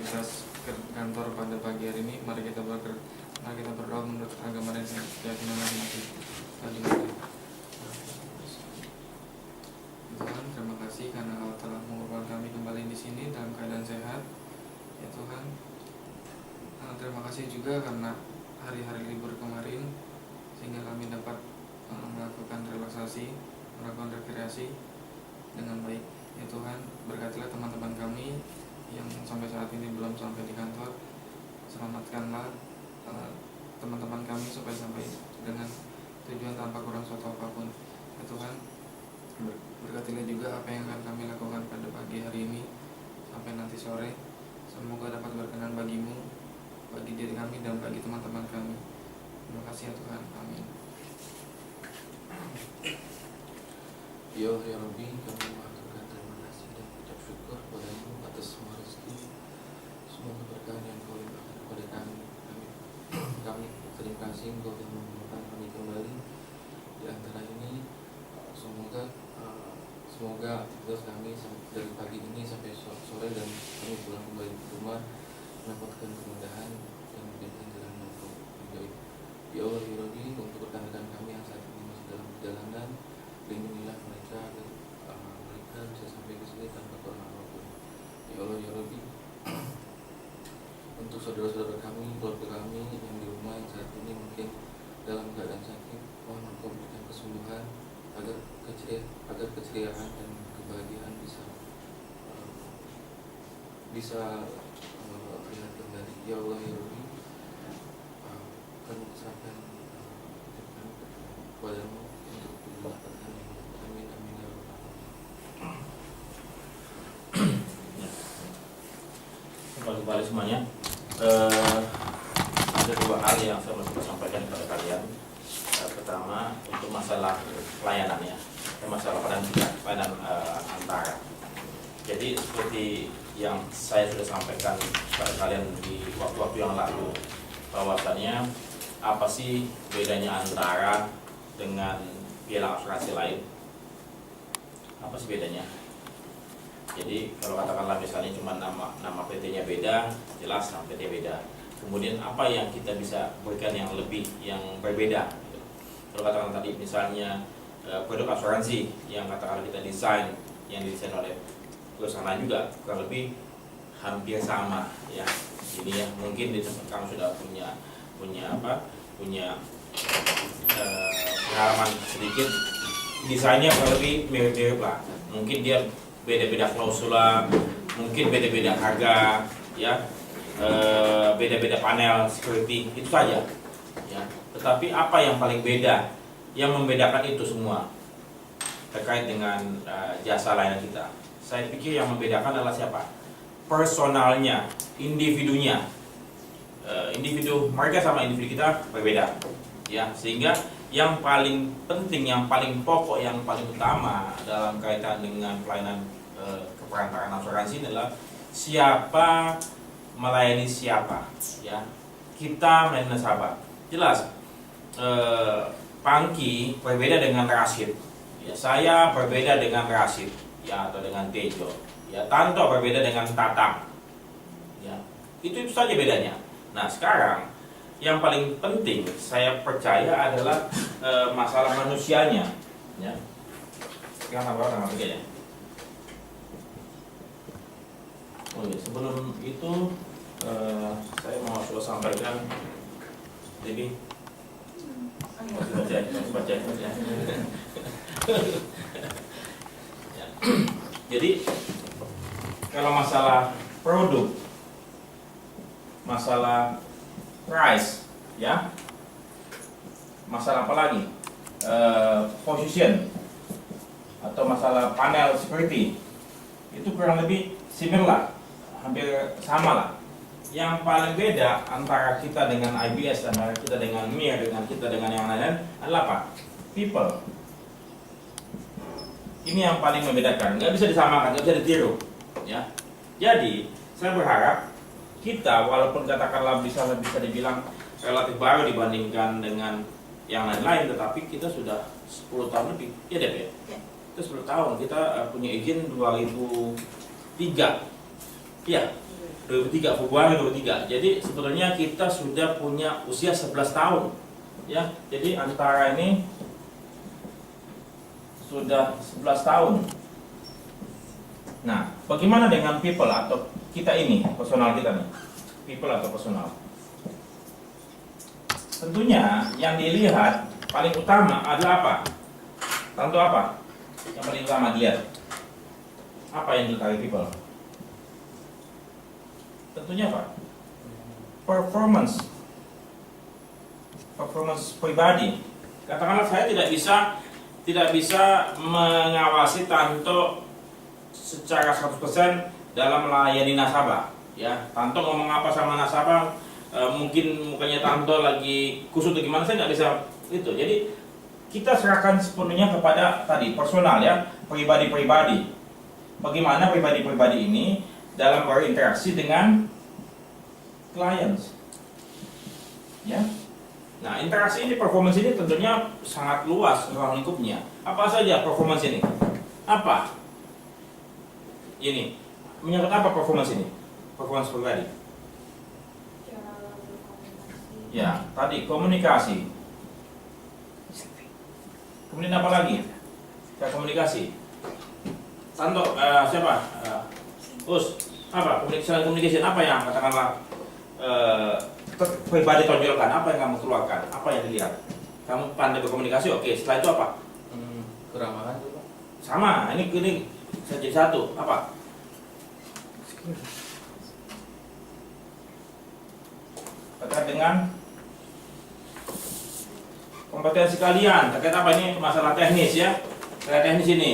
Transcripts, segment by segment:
aktivitas kantor pada pagi hari ini. Mari kita berdoa menurut agama dan keyakinan masing-masing. Tuhan, terima kasih karena Engkau telah mengumpulkan kami kembali di sini dalam keadaan sehat. Ya Tuhan, terima kasih juga karena hari-hari libur kemarin sehingga kami dapat melakukan relaksasi, melakukan rekreasi dengan baik. Ya Tuhan, berkatilah teman-teman kami yang sampai saat ini belum sampai di kantor. Selamatkanlah teman-teman kami supaya sampai dengan tujuan tanpa kurang suatu apapun. Ya Tuhan, berkatilah juga apa yang akan kami lakukan pada pagi hari ini sampai nanti sore. Semoga dapat berkenan bagimu, bagi diri kami dan bagi teman-teman kami. Terima kasih ya Tuhan, amin. Ya Rabbi, kami mengaturkan terima kasih dan ucap syukur padamu atas semua rezeki, semua keberkahan yang Kau limpahkan kepada kami. Kami terima kasih Engkau telah mengumpulkan kami kembali di antara ini. Semoga aktivitas kami dari pagi ini sampai sore dan kami pulang kembali ke rumah mendapatkan kemudahan dan menjadikan jalan yang Kau ridhoi. Ya Allah, ya Rabbi, untuk rekan-rekan kami yang saat ini masih dalam perjalanan, lindungilah mereka agar mereka bisa sampai ke sini tanpa kurang apapun. Ya Allah, ya Rabbi, untuk saudara-saudara kami, keluarga kami yang di rumah yang saat ini mungkin dalam keadaan sakit, mohon Engkau berikan kesembuhan agar keceriaan dan kebahagiaan bisa terlihat kembali. Ya Allah, ya Rabbi, kami serahkan kepadamu untuk dimudahkan. Amin, amin ya Rabbal alamin. Kembali semuanya. Ada dua hal yang saya mau sampaikan kepada kalian. Pertama, untuk masalah pelayanannya, masalah pelayanan antara. Jadi seperti yang saya sudah sampaikan kepada kalian di waktu-waktu yang lalu, bahwasannya apa sih bedanya antara dengan piala asuransi lain? Apa sih bedanya? Jadi kalau katakanlah misalnya cuma nama PT-nya beda, jelas nama PT beda. Kemudian apa yang kita bisa berikan yang lebih, yang berbeda? Gitu. Kalau katakan tadi misalnya produk asuransi yang katakanlah kita desain, yang didesain oleh perusahaan lain juga kurang lebih hampir sama, ya. Jadi ya mungkin di tempat kamu sudah punya pengalaman sedikit, desainnya kurang lebih mirip-mirip lah. Mungkin dia beda-beda klausula, mungkin beda-beda harga, ya, beda-beda panel security, itu saja, ya. Tetapi apa yang paling beda, yang membedakan itu semua terkait dengan jasa layanan kita? Saya pikir yang membedakan adalah siapa? Personalnya, individunya. Individu mereka sama individu kita berbeda, ya. Sehingga yang paling penting, yang paling pokok, yang paling utama dalam kaitan dengan pelayanan keperantaraan asuransi adalah siapa melayani siapa, ya. Kita melayani nasabah. Jelas, Pangki berbeda dengan Rashid, ya. Saya berbeda dengan Rashid, ya, atau dengan Tejo, ya. Tanto berbeda dengan Tatang, ya. Itu saja bedanya. Nah, sekarang yang paling penting saya percaya adalah masalah manusianya, ya. Sekarang apa ya? Oh ya, sebelum itu saya mau sampaikan, jadi baca. Ya. Jadi kalau masalah produk, masalah price, ya, masalah apa lagi, position, atau masalah panel security, itu kurang lebih similar, hampir sama lah. Yang paling beda antara kita dengan IBS, antara kita dengan MIR, dengan kita dengan yang lain adalah apa? People. Ini yang paling membedakan, nggak bisa disamakan, nggak bisa ditiru, ya. Jadi saya berharap kita, walaupun katakanlah bisa dibilang relatif baru dibandingkan dengan yang lain-lain, tetapi kita sudah 10 tahun lebih, ya Dep ya? Kita 10 tahun, kita punya izin 2003, Iya, 2003, Februari 2003. Jadi sebetulnya kita sudah punya usia 11 tahun. Ya, jadi antara ini sudah 11 tahun. Nah, bagaimana dengan people atau kita ini, personal kita nih? People atau personal? Tentunya yang dilihat paling utama adalah apa? Tentu apa? Yang paling utama dilihat. Apa yang dilihat people? Tentunya apa? Performance pribadi. Katakanlah saya tidak bisa mengawasi Tanto secara 100% dalam melayani nasabah. Ya, Tanto ngomong apa sama nasabah, mungkin mukanya Tanto lagi kusut atau gimana, saya nggak bisa itu. Jadi kita serahkan sepenuhnya kepada tadi personal ya, pribadi-pribadi. Bagaimana pribadi-pribadi ini dalam berinteraksi dengan clients, ya. Nah, interaksi ini, performance ini tentunya sangat luas ruang lingkupnya. Apa saja performance ini? Apa? Ini menyangkut apa performance ini? Performance pribadi. Ya, tadi komunikasi. Kemudian apa lagi? Cara komunikasi. Tanto siapa? Us. Apa? Komunikasi apa yang katakanlah pribadi tonjolkan, apa yang kamu keluarkan, apa yang dilihat? Kamu pandai berkomunikasi, oke. Setelah itu apa? Keramahan juga. Sama, ini saya jadi satu, apa? Terkait dengan kompetensi kalian, terkait apa ini masalah teknis ya, terkait teknis ini.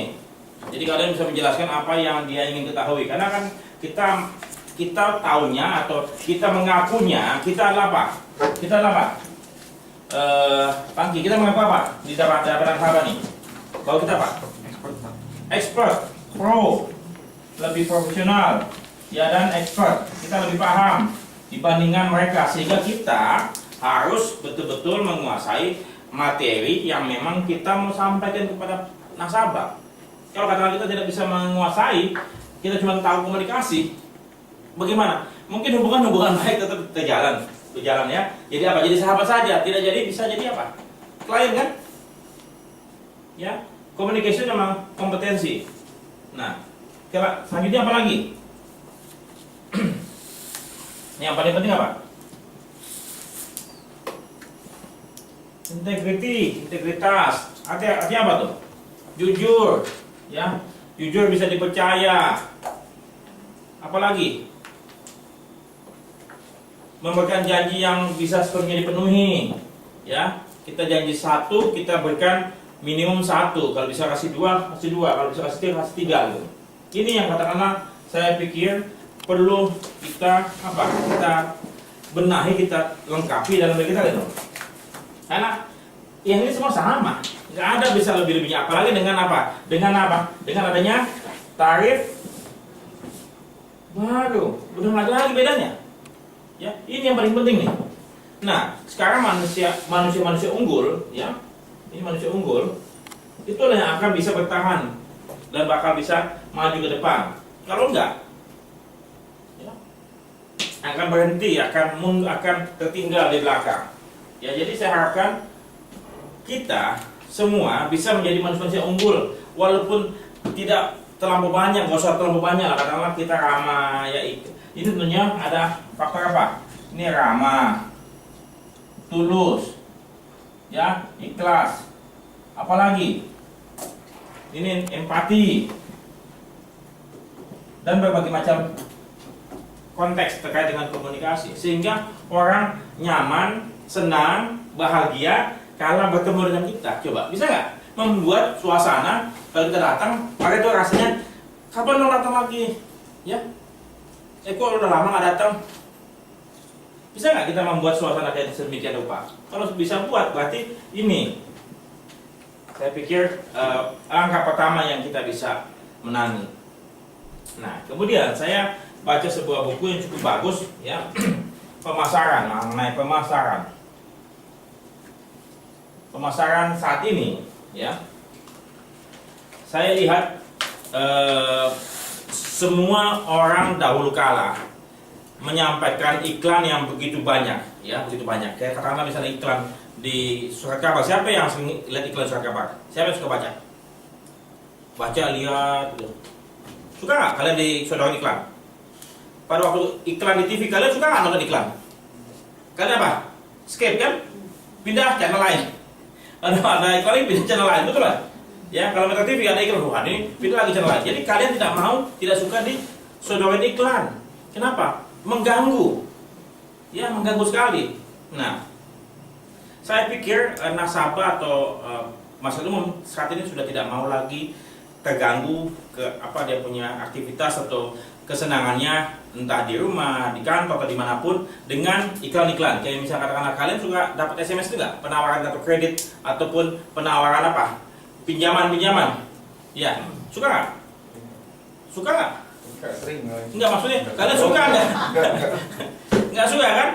Jadi kalian bisa menjelaskan apa yang dia ingin ketahui, karena kan kita taunya atau kita mengakunya kita adalah apa? Kita adalah apa? Pangki, kita mengaku apa? Di dapatan sahabat nih. Bahwa kita apa? Expert, pro, lebih profesional, ya, dan expert. Kita lebih paham dibandingkan mereka, sehingga kita harus betul-betul menguasai materi yang memang kita mau sampaikan kepada nasabah. Kalau katakan kita tidak bisa menguasai, kita cuma tahu komunikasi, bagaimana? Mungkin hubungan baik tetap berjalan ya. Jadi apa? Jadi sahabat saja, tidak jadi bisa jadi apa? Klien kan? Ya, communication memang kompetensi. Nah, selanjutnya apa lagi? Yang paling penting apa? Integritas. Artinya apa tuh? Jujur, ya. Jujur, bisa dipercaya. Apalagi? Memberikan janji yang bisa sepenuhnya dipenuhi, ya. Kita janji satu, kita berikan minimum satu. Kalau bisa kasih dua, kasih dua. Kalau bisa kasih tiga, gitu. Ini yang katakanlah saya pikir perlu kita apa? Kita benahi, kita lengkapi dalam diri kita, gitu. Karena yang ini semua sama, nggak ada bisa lebih-lebihnya. Apalagi dengan apa? Dengan apa? Dengan adanya tarif baru, udah nggak ada lagi bedanya. Ya, ini yang paling penting nih. Nah, sekarang manusia unggul, ya, ini manusia unggul, itulah yang akan bisa bertahan dan bakal bisa maju ke depan. Kalau enggak, ya, akan berhenti, akan tertinggal di belakang. Ya, jadi saya harapkan kita semua bisa menjadi manusia unggul, walaupun tidak terlalu banyak, nggak usah terlalu banyak lah. Katakanlah kita ramah, ya itu. Ini tentunya ada faktor apa? Ini ramah, tulus, ya, ikhlas. Apalagi? Ini empati dan berbagai macam konteks terkait dengan komunikasi, sehingga orang nyaman, senang, bahagia kalau bertemu dengan kita. Coba, bisa nggak membuat suasana kalau kita datang, maka itu rasanya kapan lo datang lagi, ya? Kok udah lama nggak datang? Bisa nggak kita membuat suasana kayak sedemikian rupa? Kalau bisa buat, berarti ini saya pikir langkah pertama yang kita bisa menangi. Nah, kemudian saya baca sebuah buku yang cukup bagus, ya, pemasaran, mengenai pemasaran saat ini, ya. Saya lihat semua orang dahulu kala menyampaikan iklan yang begitu banyak, ya begitu banyak. Kayak katakanlah misalnya iklan di surat kabar. Siapa yang sering lihat iklan surat kabar? Siapa yang suka baca? Baca, lihat, gitu. Suka nggak kalian disodorkan iklan? Pada waktu iklan di TV kalian suka nggak nonton iklan? Kalian apa? Skip kan? Pindah channel lain. Ada iklan ini pindah channel lain, betul lah. Ya, kalau Metro TV ada iklan, wah ini pindah lagi channel lain. Jadi kalian tidak suka disodorin iklan. Kenapa? Mengganggu. Ya, mengganggu sekali. Nah, saya pikir nasabah atau masyarakat umum saat ini sudah tidak mau lagi terganggu ke apa dia punya aktivitas atau kesenangannya, entah di rumah, di kantor atau dimanapun, dengan iklan-iklan. Kayak misalnya katakanlah kalian suka dapat SMS itu nggak? Penawaran kartu kredit ataupun penawaran apa? Pinjaman. Ya, suka nggak? Suka nggak? Sering. Enggak, maksudnya kalian suka nggak? Nggak suka kan?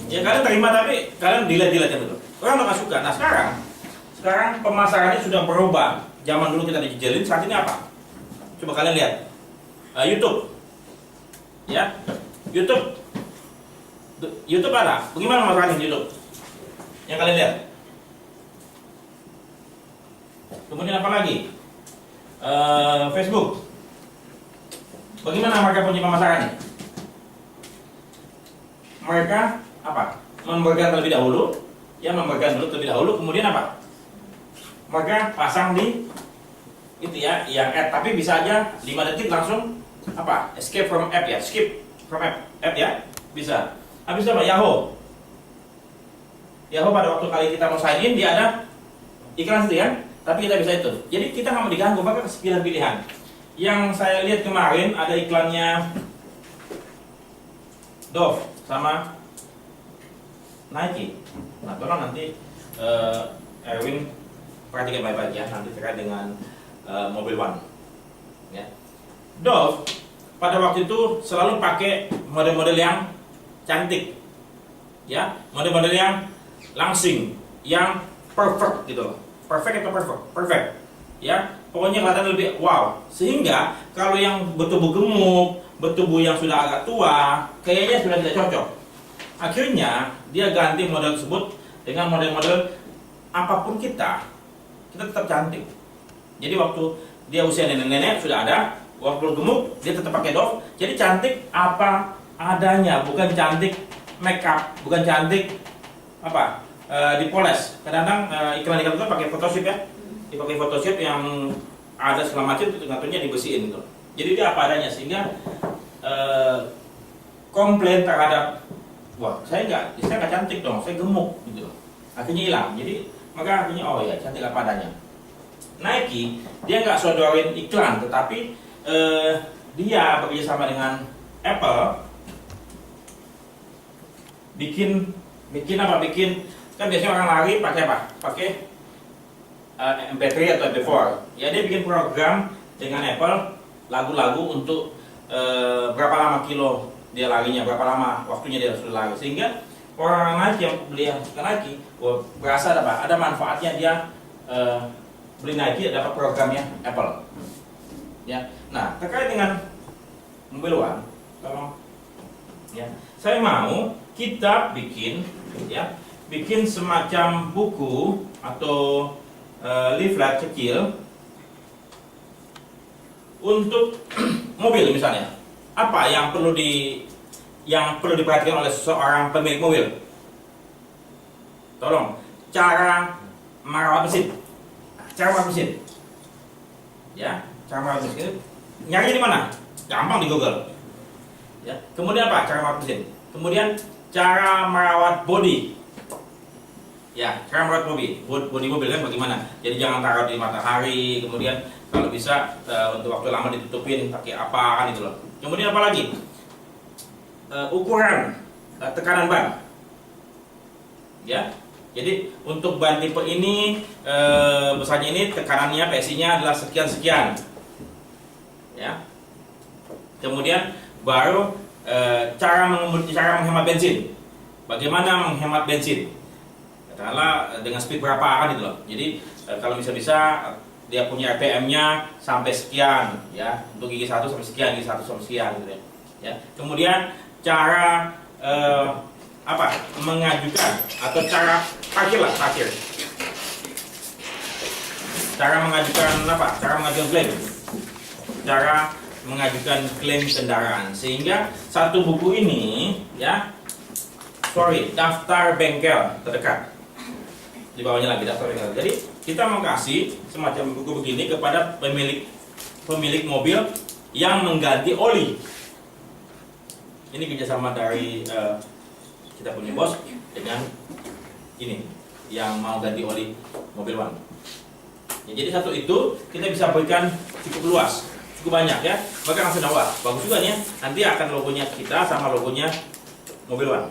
Ya kalian terima tapi kalian dilihat-dilihat itu. Orang nggak suka. Nah sekarang pemasarannya sudah berubah. Zaman dulu kita dijejelin, saat ini apa? Coba kalian lihat. YouTube. Ya, YouTube ada. Bagaimana pemasaran YouTube? Yang kalian lihat. Kemudian apa lagi? Facebook. Bagaimana mereka punya pemasarannya? Mereka apa? Memberikan terlebih dahulu, ya memberikan dulu terlebih dahulu, kemudian apa? Mereka pasang di itu ya, yang ad, tapi bisa aja 5 detik langsung apa? Escape from app ya, skip from app ya, bisa. Habis itu apa? Yahoo pada waktu kali kita mau sign in dia ada iklan situ ya, tapi kita bisa itu. Jadi kita nggak mau diganggu, maka pilihan-pilihan. Yang saya lihat kemarin ada iklannya Dove sama Nike. Nah, tolong nanti Erwin perhatikan baik-baik ya, nanti terkait dengan Mobil One. Ya. Dove pada waktu itu selalu pakai model-model yang cantik, ya, model-model yang langsing, yang perfect gitu loh. Perfect atau perfect, ya. Pokoknya kelihatan lebih wow. Sehingga kalau yang bertubuh gemuk, bertubuh yang sudah agak tua, kayaknya sudah tidak cocok. Akhirnya dia ganti model tersebut dengan model-model apapun kita tetap cantik. Jadi waktu dia usia nenek-nenek sudah ada, waktu gemuk dia tetap pakai Dove. Jadi cantik apa adanya, bukan cantik make up, bukan cantik apa dipoles. Kadang-kadang iklan-iklan itu pakai Photoshop ya, dipakai Photoshop yang ada segala macam itu ngaturnya dibersihin gitu. Jadi dia apa adanya sehingga komplain terhadap wah saya nggak cantik dong, saya gemuk gitu loh. Akhirnya hilang. Jadi maka akhirnya oh ya cantik apa adanya. Nike dia nggak sodorin iklan, tetapi dia bekerjasama dengan Apple bikin kan biasanya orang lari pakai apa? Pakai MP3 atau MP4. Ya dia bikin program dengan Apple lagu-lagu untuk berapa lama kilo dia larinya, berapa lama waktunya dia sudah lari, sehingga orang Nike yang beli yang suka Nike berasa ada manfaatnya dia beli Nike dapat programnya Apple. Ya. Nah, terkait dengan Mobil One, tolong ya. Saya mau kita bikin semacam buku atau leaflet kecil untuk mobil misalnya. Apa yang perlu diperhatikan oleh seseorang pemilik mobil? Tolong, cara merawat mesin. Ya, cara merawat mesin. Nyari di mana? Gampang di Google. Ya. Kemudian apa? Cara merawat mesin. Kemudian cara merawat bodi. Ya, cara merawat bodi mobil kan bagaimana? Jadi jangan taruh di matahari. Kemudian kalau bisa untuk waktu lama ditutupin pakai apa kan itu loh. Kemudian apa lagi? Ukuran tekanan ban. Ya. Jadi untuk ban tipe ini besarnya ini tekanannya PSI-nya adalah sekian. Ya. Kemudian baru cara menghemat bensin. Bagaimana menghemat bensin? Katakanlah dengan speed berapa kan itu loh. Jadi kalau bisa dia punya RPM-nya sampai sekian ya, untuk gigi 1 sampai sekian, gigi 1 sampai sekian gitu ya. Kemudian cara mengajukan atau cara parkir. Cara mengajukan klaim. Cara mengajukan klaim kendaraan. Sehingga satu buku ini ya, daftar bengkel terdekat. Di bawahnya lagi daftar bengkel. Jadi kita mau kasih semacam buku begini kepada pemilik mobil yang mengganti oli. Ini kerjasama dari kita punya bos dengan ini yang mau ganti oli mobil One. Ya, jadi satu itu kita bisa berikan cukup luas, cukup banyak ya. Maka langsung wah, bagus juga nih. Nanti akan logonya kita sama logonya mobil One.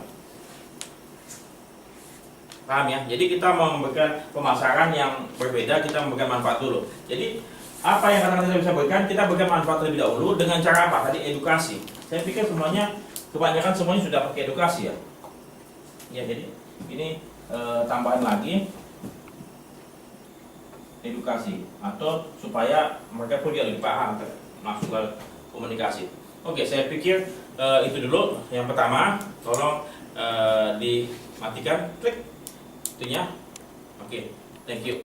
Paham ya? Jadi kita mau memberikan pemasaran yang berbeda, kita memberikan manfaat dulu. Jadi apa yang katakan kita bisa berikan? Kita berikan manfaat terlebih dahulu dengan cara apa? Tadi edukasi. Saya pikir kebanyakan semuanya sudah pakai edukasi ya. Ya, jadi ini tambahan lagi edukasi atau supaya mereka pun lebih paham masuk ke komunikasi. Oke, saya pikir itu dulu. Yang pertama, tolong dimatikan, klik itunya. Oke, thank you.